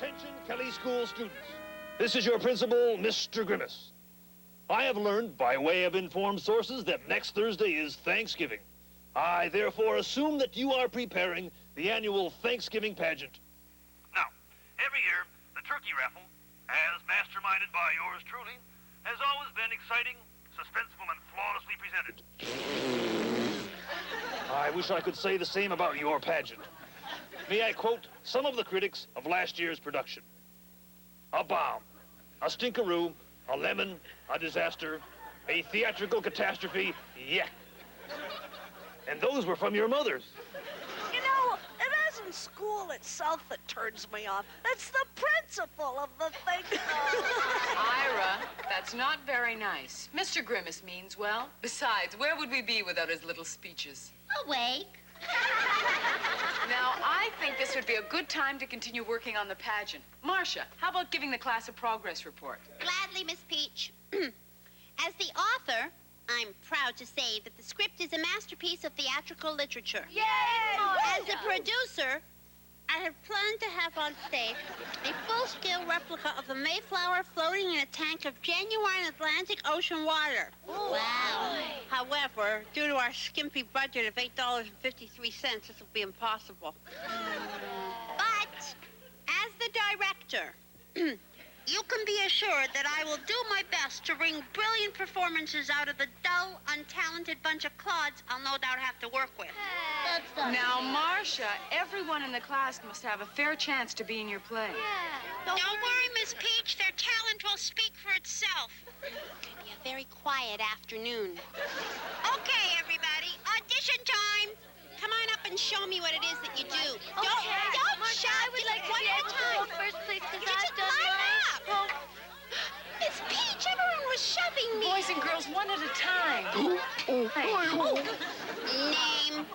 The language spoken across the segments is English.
Attention, Kelly School students. This is your principal, Mr. Grimace. I have learned by way of informed sources that next Thursday is Thanksgiving. I therefore assume that you are preparing the annual Thanksgiving Pageant. Now, every year, the turkey raffle, as masterminded by yours truly, has always been exciting, suspenseful, and flawlessly presented. I wish I could say the same about your pageant. May I quote some of the critics of last year's production? A bomb, a stinkeroo, a lemon, a disaster, a theatrical catastrophe, yeah. And those were from your mothers. You know, it isn't school itself that turns me off. It's the principle of the thing. Ira, that's not very nice. Mr. Grimace means well. Besides, where would we be without his little speeches? Awake. Now, I think this would be a good time to continue working on the pageant. Marcia, how about giving the class a progress report? Gladly, Miss Peach. As the author, I'm proud to say that the script is a masterpiece of theatrical literature. Yay! As a producer, I have planned to have on stage a full-scale replica of the Mayflower floating in a tank of genuine Atlantic Ocean water. Wow. However, due to our skimpy budget of $8.53, this will be impossible. But, as the director, you can be assured that I will do my best to wring brilliant performances out of the dull, untalented bunch of clods I'll no doubt have to work with. Now, Marcia, everyone in the class must have a fair chance to be in your play. Don't worry, Miss Peach. Their talent will speak for itself. It'll be a very quiet afternoon. Okay, everybody. Audition time. Come on up and show me what it is that you do. Okay. Don't Marcia, shout. I would like to one be at a able to time. go first, please, because You I've just done line mine. up. Miss Peach, everyone was shoving me. Boys and girls, one at a time. Name.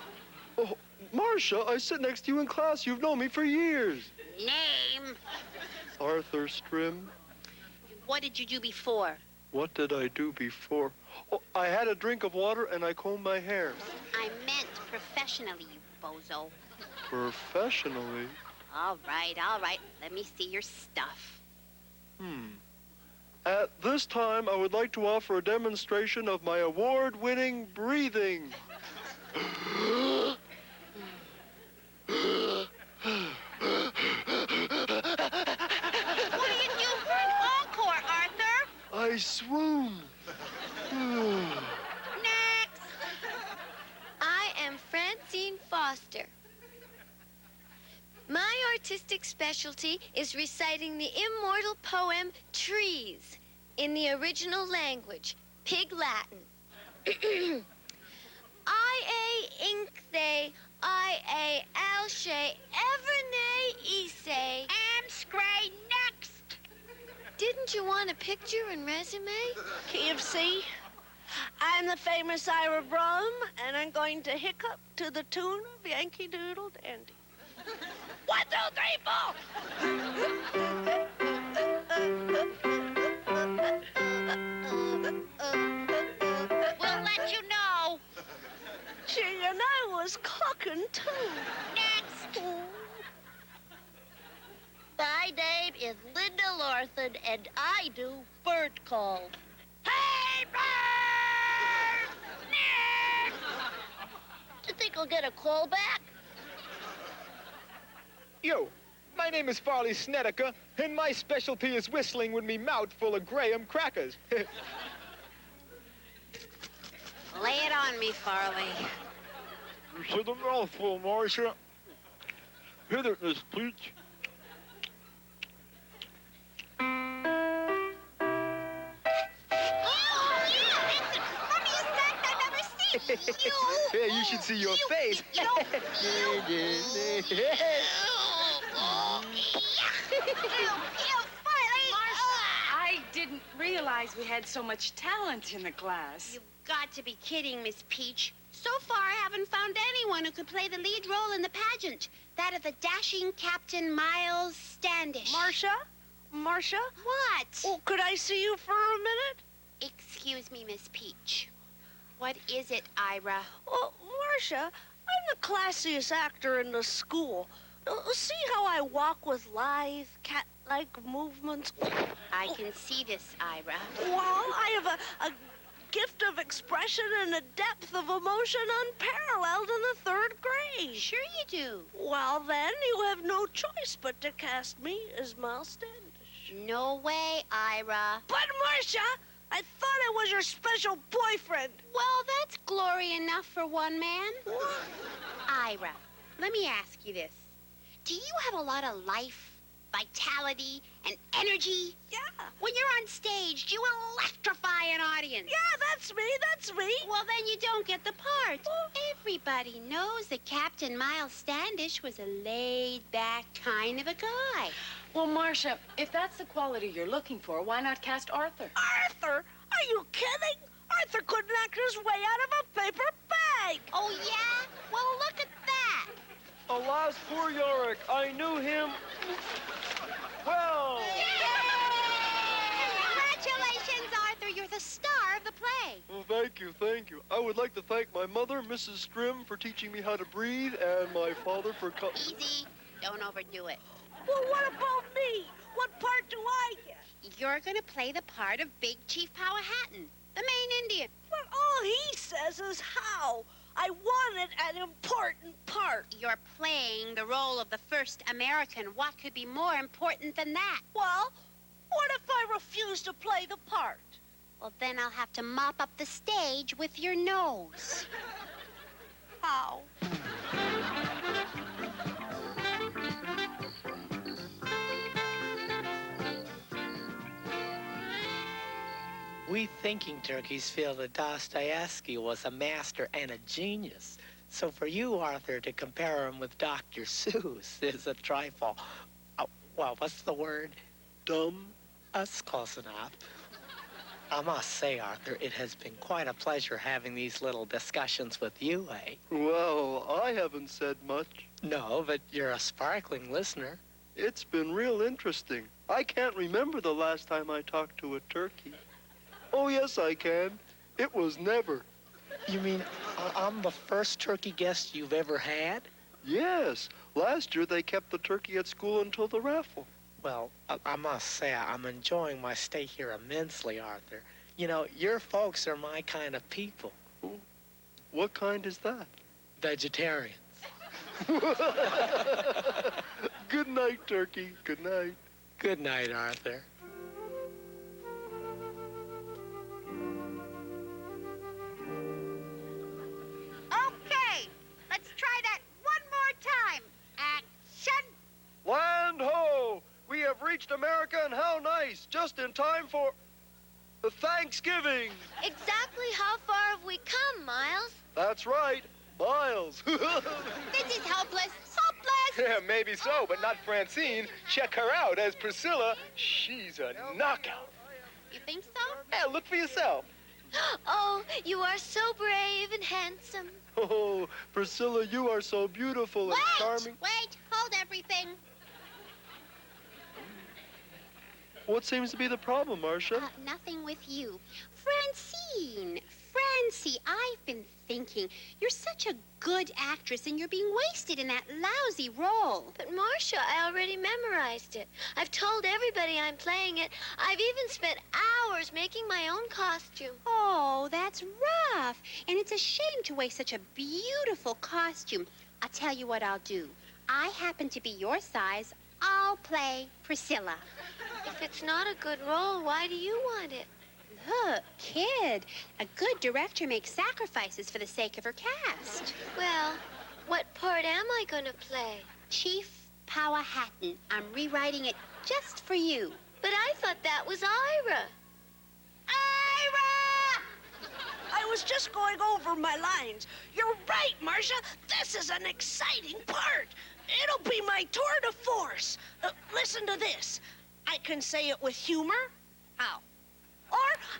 Oh, Marcia, I sit next to you in class. You've known me for years. Name. Arthur Strim. What did you do before? What did I do before? Oh, I had a drink of water and I combed my hair. I meant professionally, you bozo. Professionally? All right. Let me see your stuff. At this time, I would like to offer a demonstration of my award-winning breathing. What do you do for an encore, Arthur? I swoon. Next. I am Francine Foster. My artistic specialty is reciting the immortal poem Trees in the original language, Pig Latin. I-A ink they, I-A alshe, everne ise. And Scray, next. Didn't you want a picture and resume? KFC, I'm the famous Ira Brum, and I'm going to hiccup to the tune of Yankee Doodle Dandy. 1, 2, 3, 4. We'll let you know. Gee, and I was cooking too. Next. My name is Linda Lorthen, and I do bird call. Hey, bird! Next. Do you think I'll get a call back? Yo, my name is Farley Snedeker, and my specialty is whistling with me mouth full of Graham crackers. Lay it on me, Farley. To the mouthful, Marcia. Hit it, Miss Peach. Yeah, you should see your face. I didn't realize we had so much talent in the class. You've got to be kidding, Miss Peach. So far, I haven't found anyone who could play the lead role in the pageant. That of the dashing Captain Miles Standish. Marcia? What? Oh, could I see you for a minute? Excuse me, Miss Peach. What is it, Ira? Oh, Marcia, I'm the classiest actor in the school. See how I walk with lithe, cat-like movements? I can see this, Ira. Well, I have a gift of expression and a depth of emotion unparalleled in the 3rd grade. Sure you do. Well, then, you have no choice but to cast me as Miles Standish. No way, Ira. But, Marcia, I thought I was your special boyfriend. Well, that's glory enough for one man. Ira, let me ask you this. Do you have a lot of life, vitality, and energy? Yeah. When you're on stage, do you electrify an audience? Yeah, that's me. Well, then you don't get the part. Everybody knows that Captain Miles Standish was a laid-back kind of a guy. Well, Marcia, if that's the quality you're looking for, why not cast Arthur? Arthur? Are you kidding? Arthur couldn't act his way out of a paper bag. Oh, yeah? Well, look at that. Alas, poor Yorick. I knew him well. Congratulations, Arthur. You're the star of the play. Well, thank you, thank you. I would like to thank my mother, Mrs. Scrim, for teaching me how to breathe, and my father for Easy. Don't overdo it. Well, what about me? What part do I get? You're going to play the part of Big Chief Powhatan, the main Indian. Well, all he says is how. I wanted an important part. You're playing the role of the first American. What could be more important than that? Well, what if I refuse to play the part? Well, then I'll have to mop up the stage with your nose. How? We thinking turkeys feel that Dostoevsky was a master and a genius. So for you, Arthur, to compare him with Dr. Seuss is a trifle. Well, what's the word? Dumb? That's close enough. I must say, Arthur, it has been quite a pleasure having these little discussions with you, eh? Well, I haven't said much. No, but you're a sparkling listener. It's been real interesting. I can't remember the last time I talked to a turkey. Oh, yes, I can. It was never. You mean I'm the first turkey guest you've ever had? Yes. Last year, they kept the turkey at school until the raffle. Well, I must say, I'm enjoying my stay here immensely, Arthur. You know, your folks are my kind of people. What kind is that? Vegetarians. Good night, turkey. Good night. Good night, Arthur. Okay, let's try that one more time. Action! Land ho! We have reached America, and how nice! Just in time for the Thanksgiving. Exactly how far have we come, Miles? That's right, Miles. This is hopeless. Yeah, maybe so, but not Francine. Check her out as Priscilla. She's a knockout. You think so? Yeah, look for yourself. Oh, you are so brave and handsome. Oh, Priscilla, you are so beautiful and charming. Wait, hold everything. What seems to be the problem, Marcia? Nothing with you. Francine, Francie, I've been thinking, you're such a good actress and you're being wasted in that lousy role. But, Marcia, I already memorized it. I've told everybody I'm playing it. I've even spent hours making my own costume. Oh, that's rough. And it's a shame to waste such a beautiful costume. I'll tell you what I'll do. I happen to be your size. I'll play Priscilla. If it's not a good role, why do you want it? Look, kid, a good director makes sacrifices for the sake of her cast. Well, what part am I going to play? Chief Powhatan. I'm rewriting it just for you. But I thought that was Ira. Ira! I was just going over my lines. You're right, Marcia. This is an exciting part. It'll be my tour de force. Listen to this. I can say it with humor. How? Or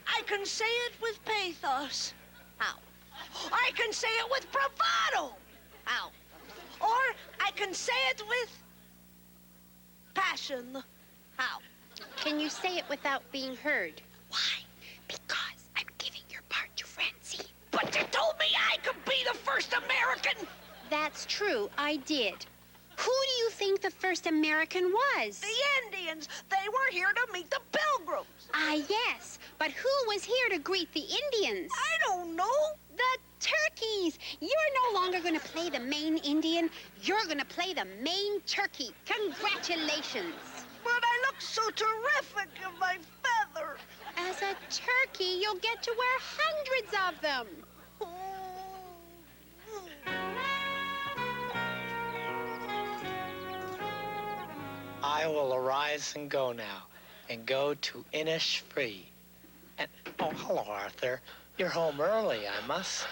I can say it with pathos. How? I can say it with bravado. How? Or I can say it with passion. How? Can you say it without being heard? Why? Because I'm giving your part to Francine. But you told me I could be the first American. That's true, I did. Who do you think the first American was? The Indians. They were here to meet the Pilgrims. Ah, yes. But who was here to greet the Indians? I don't know. The turkeys. You're no longer going to play the main Indian. You're going to play the main turkey. Congratulations. But I look so terrific in my feather. As a turkey, you'll get to wear hundreds of them. I will arise and go now, and go to Innisfree. And, oh, hello, Arthur. You're home early, I must say.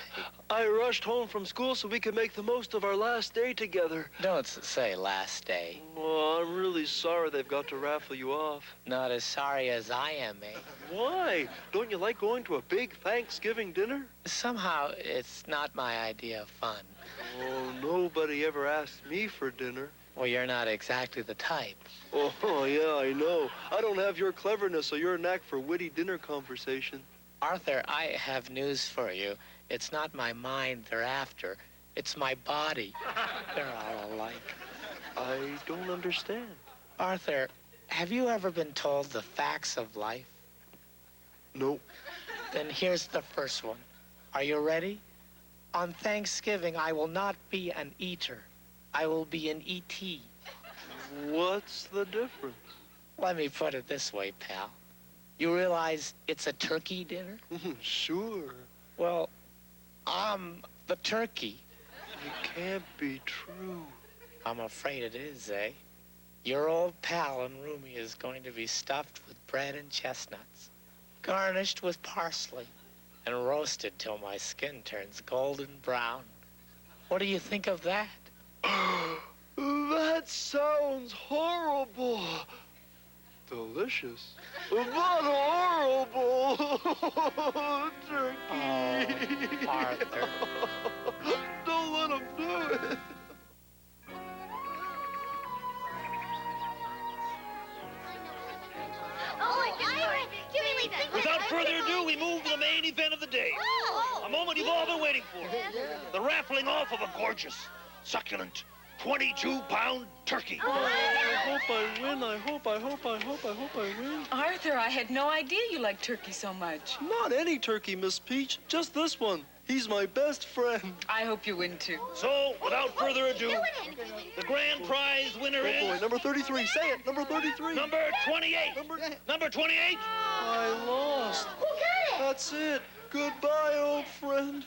I rushed home from school so we could make the most of our last day together. Don't say last day. Oh, I'm really sorry they've got to raffle you off. Not as sorry as I am, eh? Why? Don't you like going to a big Thanksgiving dinner? Somehow, it's not my idea of fun. Oh, nobody ever asked me for dinner. Well, you're not exactly the type. Oh, yeah, I know. I don't have your cleverness or your knack for witty dinner conversation. Arthur, I have news for you. It's not my mind they're after. It's my body. They're all alike. I don't understand. Arthur, have you ever been told the facts of life? Nope. Then here's the first one. Are you ready? On Thanksgiving, I will not be an eater. I will be an E.T. What's the difference? Let me put it this way, pal. You realize it's a turkey dinner? Sure. Well, I'm the turkey. It can't be true. I'm afraid it is, eh? Your old pal and roomie is going to be stuffed with bread and chestnuts, garnished with parsley, and roasted till my skin turns golden brown. What do you think of that? That sounds horrible. Delicious. But horrible. Turkey. Oh, Arthur. Don't let him do it. Without further ado, we move to the main event of the day. A moment you've all been waiting for. The raffling off of a gorgeous, succulent, 22-pound turkey. I hope I win. I hope I win. Arthur, I had no idea you liked turkey so much. Not any turkey, Miss Peach. Just this one. He's my best friend. I hope you win, too. So, without further ado, the grand prize winner Oh, boy, is... number 33. Say it. Number 33. Number 28. Number 28? I lost. Who got it? That's it. Goodbye, old friend.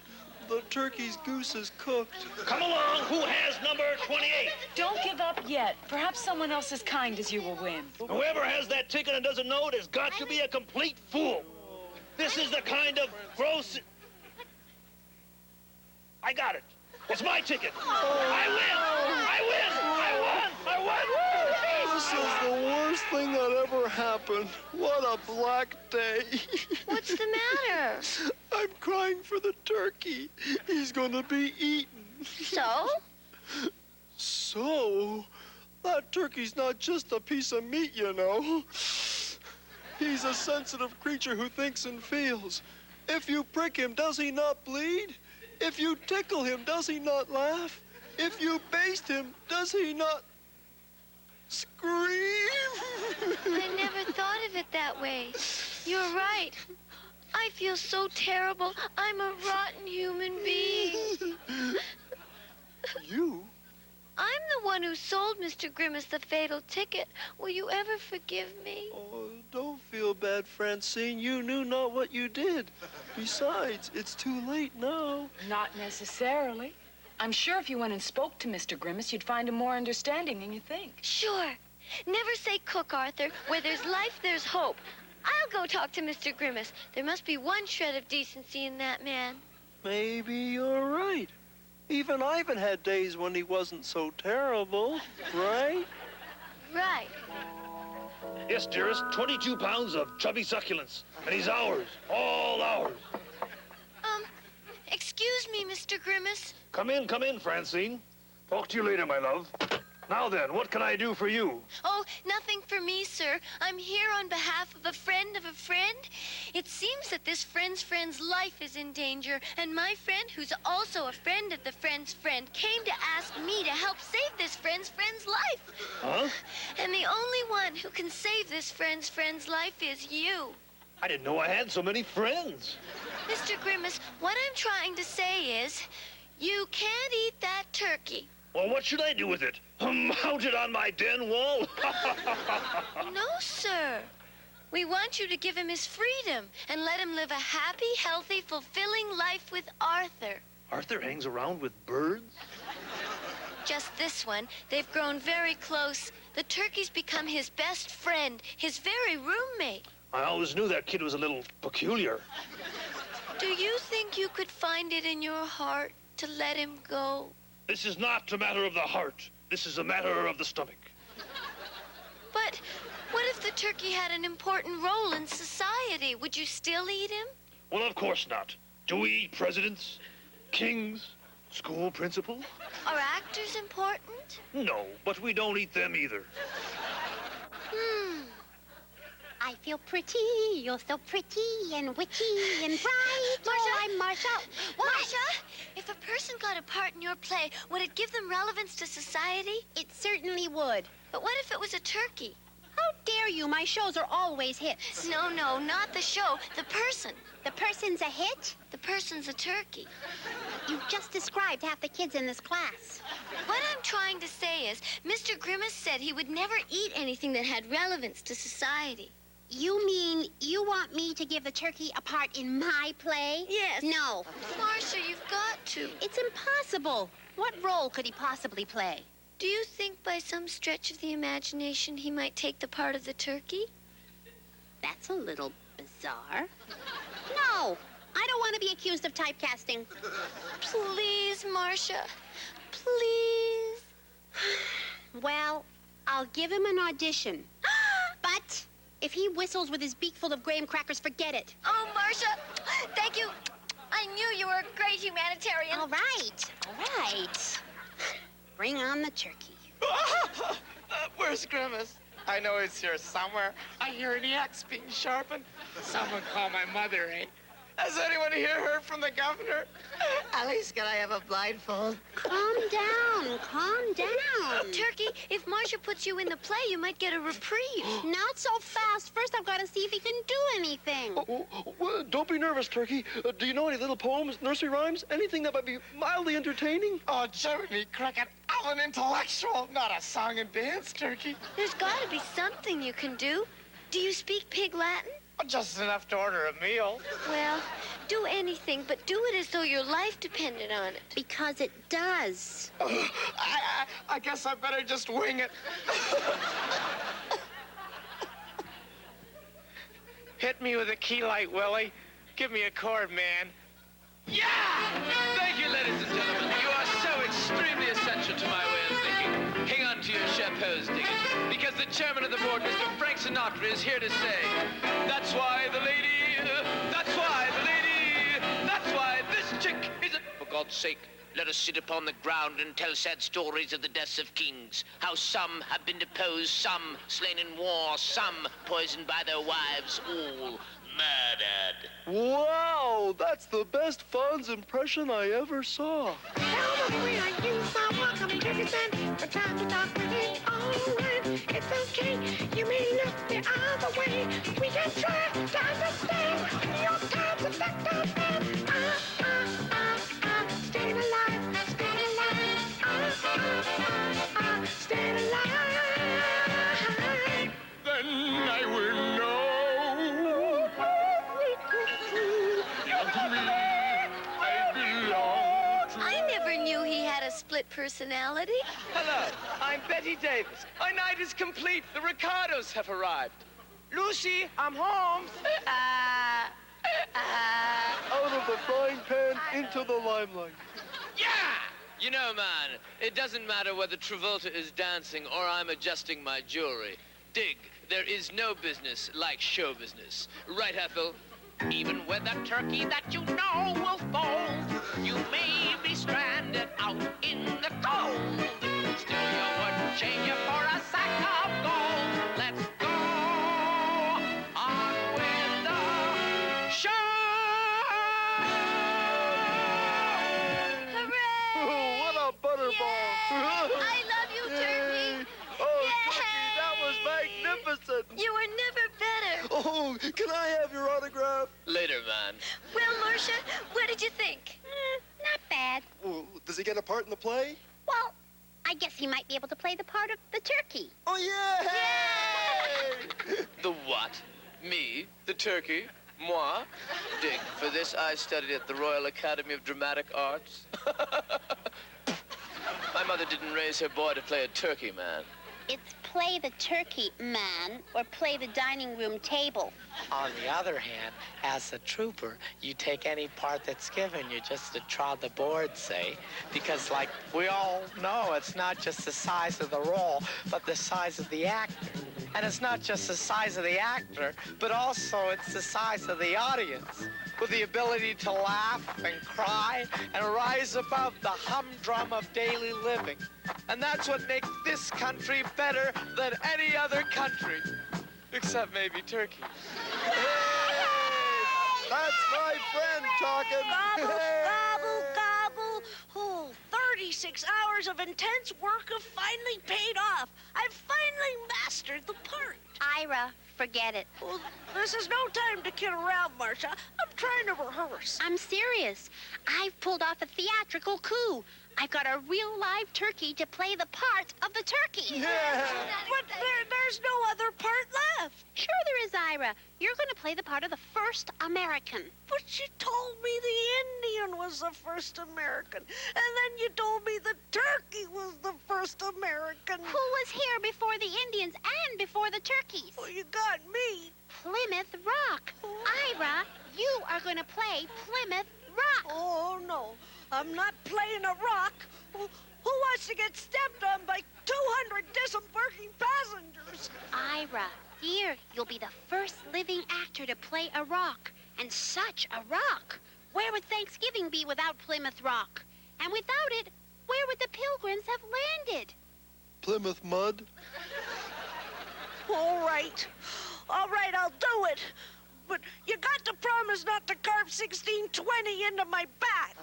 The turkey's goose is cooked. Come along, who has number 28? Don't give up yet. Perhaps someone else as kind as you will win. Whoever has that ticket and doesn't know it has got to be a complete fool. This is the kind of gross... I got it. It's my ticket. I win. I won. This is the worst thing that ever happened. What a black day. What's the matter? I'm crying for the turkey. He's going to be eaten. So? So? That turkey's not just a piece of meat, you know. He's a sensitive creature who thinks and feels. If you prick him, does he not bleed? If you tickle him, does he not laugh? If you baste him, does he not scream? I never thought of it that way. You're right. I feel so terrible. I'm a rotten human being. You? I'm the one who sold Mr. Grimace the fatal ticket. Will you ever forgive me? Oh, don't feel bad, Francine. You knew not what you did. Besides, it's too late now. Not necessarily. I'm sure if you went and spoke to Mr. Grimace, you'd find him more understanding than you think. Sure. Never say cook, Arthur. Where there's life, there's hope. I'll go talk to Mr. Grimace. There must be one shred of decency in that man. Maybe you're right. Even Ivan had days when he wasn't so terrible, right? Right. Yes, dearest, 22 pounds of chubby succulents. And he's ours, all ours. Excuse me, Mr. Grimace. Come in, Francine. Talk to you later, my love. Now then, what can I do for you? Oh, nothing for me, sir. I'm here on behalf of a friend of a friend. It seems that this friend's friend's life is in danger, and my friend, who's also a friend of the friend's friend, came to ask me to help save this his friend's life. Huh? And the only one who can save this friend's life is you. I didn't know I had so many friends. Mr. Grimace, what I'm trying to say is, you can't eat that turkey. Well, what should I do with it? Mount it on my den wall? No, sir. We want you to give him his freedom and let him live a happy, healthy, fulfilling life with Arthur. Arthur hangs around with birds? Just this one. They've grown very close. The turkey's become his best friend, his very roommate. I always knew that kid was a little peculiar. Do you think you could find it in your heart to let him go? This is not a matter of the heart. This is a matter of the stomach. But what if the turkey had an important role in society? Would you still eat him? Well, of course not. Do we eat presidents, kings, school principals? Are actors important? No, but we don't eat them either. I feel pretty. You're so pretty and witty and bright. Marcia? Oh, I'm Marcia. What? Marcia, if a person got a part in your play, would it give them relevance to society? It certainly would. But what if it was a turkey? How dare you? My shows are always hits. No, not the show, the person. The person's a hit? The person's a turkey. You just described half the kids in this class. What I'm trying to say is, Mr. Grimace said he would never eat anything that had relevance to society. You mean you want me to give the turkey a part in my play? Yes. No. Marcia, you've got to. It's impossible. What role could he possibly play? Do you think by some stretch of the imagination he might take the part of the turkey? That's a little bizarre. No, I don't want to be accused of typecasting. Please, Marcia. Please. Well, I'll give him an audition. But if he whistles with his beak full of graham crackers, forget it. Oh, Marcia, thank you. I knew you were a great humanitarian. All right. Bring on the turkey. Where's Grimace? I know he's here somewhere. I hear an axe being sharpened. Someone call my mother, eh? Has anyone here heard from the governor? At least can I have a blindfold? Calm down. Turkey, if Marcia puts you in the play, you might get a reprieve. Not so fast. First, I've got to see if he can do anything. Well, don't be nervous, Turkey. Do you know any little poems, nursery rhymes, anything that might be mildly entertaining? Oh, Jiminy Cricket, I'm an intellectual, not a song and dance turkey. There's got to be something you can do. Do you speak Pig Latin? Just enough to order a meal. Well, do anything, but do it as though your life depended on it. Because it does. I guess I better just wing it. Hit me with a key light, Willie. Give me a chord, man. Yeah! Thank you, ladies and gentlemen. You are so extremely essential to my way of thinking. Hang on to your chapeaus, dig it. Because the chairman of the board, Mr. Frank Sinatra, is here to say, that's why this chick is a... For God's sake, let us sit upon the ground and tell sad stories of the deaths of kings. How some have been deposed, some slain in war, some poisoned by their wives, all murdered. Wow, that's the best Fonz impression I ever saw. It's okay, you may look the other way. We can try to understand your time's effect on them. Staying alive, staying alive. Then I will know. Belong to me. I belong to I never knew he had a split personality. Hello, I'm Betty Davis. Our night is complete. The Ricardos have arrived. Lucy, I'm home. Out of the frying pan into the limelight. Yeah! You know, man, it doesn't matter whether Travolta is dancing or I'm adjusting my jewelry. Dig, there is no business like show business. Right, Ethel? Even with a turkey that you know will fold, you may be stranded out in the cold. Still, you wouldn't change it for a sack of gold. Let's go on with the show! Hooray! What a butterball. I love you magnificent. You were never better. Oh, can I have your autograph? Later, man. Well, Marcia, what did you think? Not bad. Oh, does he get a part in the play? Well, I guess he might be able to play the part of the turkey. Oh, yeah! The what? Me? The turkey? Moi? Dig, for this I studied at the Royal Academy of Dramatic Arts. My mother didn't raise her boy to play a turkey, man. It's play the turkey, man, or play the dining room table. On the other hand, as a trooper, you take any part that's given you just to trod the board, say. Because, like we all know, it's not just the size of the role, but the size of the actor. And it's not just the size of the actor, but also it's the size of the audience, with the ability to laugh and cry and rise above the humdrum of daily living. And that's what makes this country better than any other country, except maybe Turkey. Hey, that's my friend talking. Gobble, Hey. gobble, gobble. Oh, 36 hours of intense work have finally paid off. I've finally mastered the part. Ira, forget it. Well, this is no time to kid around, Marcia. I'm trying to rehearse. I'm serious. I've pulled off a theatrical coup. I've got a real live turkey to play the part of the turkey. Yeah. But there's no other part left. Sure there is, Ira. You're going to play the part of the first American. But you told me the Indian was the first American. And then you told me the turkey was the first American. Who was here before the Indians and before the turkeys? Well, you got me. Plymouth Rock. Ira, you are going to play Plymouth Rock. Oh, no. I'm not playing a rock. Who wants to get stepped on by 200 disembarking passengers? Ira, dear, you'll be the first living actor to play a rock. And such a rock. Where would Thanksgiving be without Plymouth Rock? And without it, where would the Pilgrims have landed? Plymouth mud. All right. All right, I'll do it. But you got to promise not to carve 1620 into my back.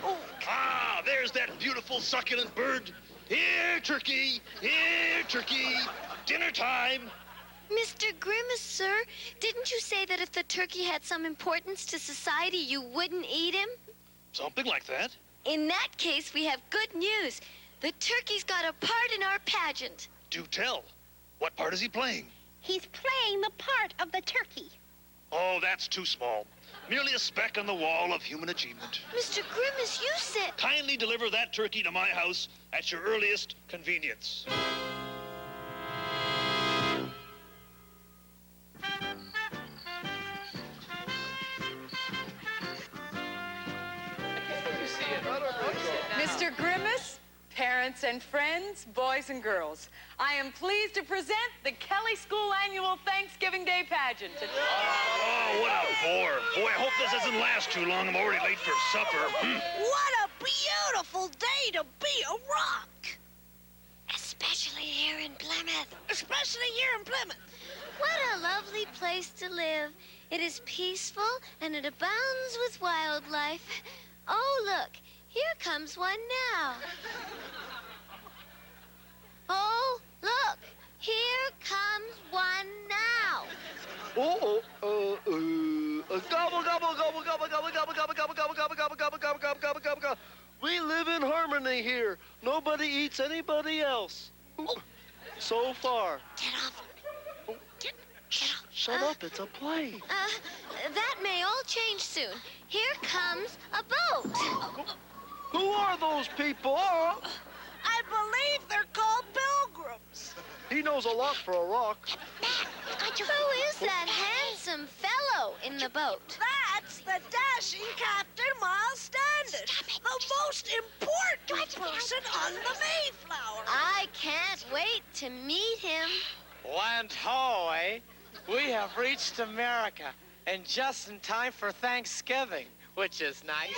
Oh. Ah, there's that beautiful succulent bird. Here, turkey. Here, turkey. Dinner time. Mr. Grimace, sir, didn't you say that if the turkey had some importance to society, you wouldn't eat him? Something like that. In that case, we have good news. The turkey's got a part in our pageant. Do tell. What part is he playing? He's playing the part of the turkey. Oh, that's too small. Merely a speck on the wall of human achievement. Mr. Grimace, you said... Kindly deliver that turkey to my house at your earliest convenience. Mr. Grimace, parents and friends, boys and girls, I am pleased to present the Kelly School Annual Thanksgiving Day Pageant. Oh, what a bore. Boy, I hope this doesn't last too long. I'm already late for supper. What a beautiful day to be a rock. Especially here in Plymouth. Especially here in Plymouth. What a lovely place to live. It is peaceful and it abounds with wildlife. Oh, look, here comes one now. Oh, look, here comes one now. Gobble, gobble, gobble, gobble, gobble, gobble, gobble, gobble, gobble, gobble, gobble, gobble, gobble, gobble, gobble, gobble, gobble. We live in harmony here. Nobody eats anybody else. So far. Get off. Get off. Shut up, it's a play. That may all change soon. Here comes a boat. Who are those people? Oh, I believe they're called pilgrims. he knows a lot for a rock. Who is that handsome fellow in the boat? That's the dashing Captain Miles Standish, the most important person on the Mayflower. I can't wait to meet him. Land ho, eh? We have reached America, and just in time for Thanksgiving, which is nice.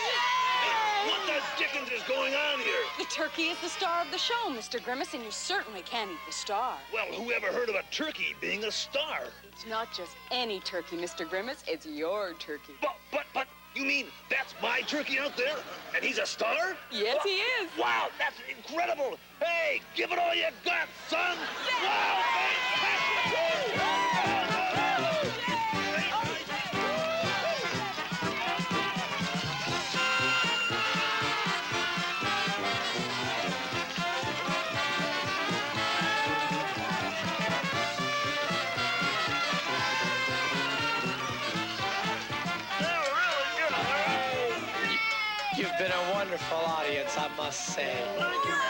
What the dickens is going on here? The turkey is the star of the show, Mr. Grimace, and you certainly can't eat the star. Well, who ever heard of a turkey being a star? It's not just any turkey, Mr. Grimace. It's your turkey. But, you mean that's my turkey out there? And he's a star? Yes, he is. Wow, that's incredible. Hey, give it all you got, son. Wow, fantastic. You've been a wonderful audience, I must say. Thank you,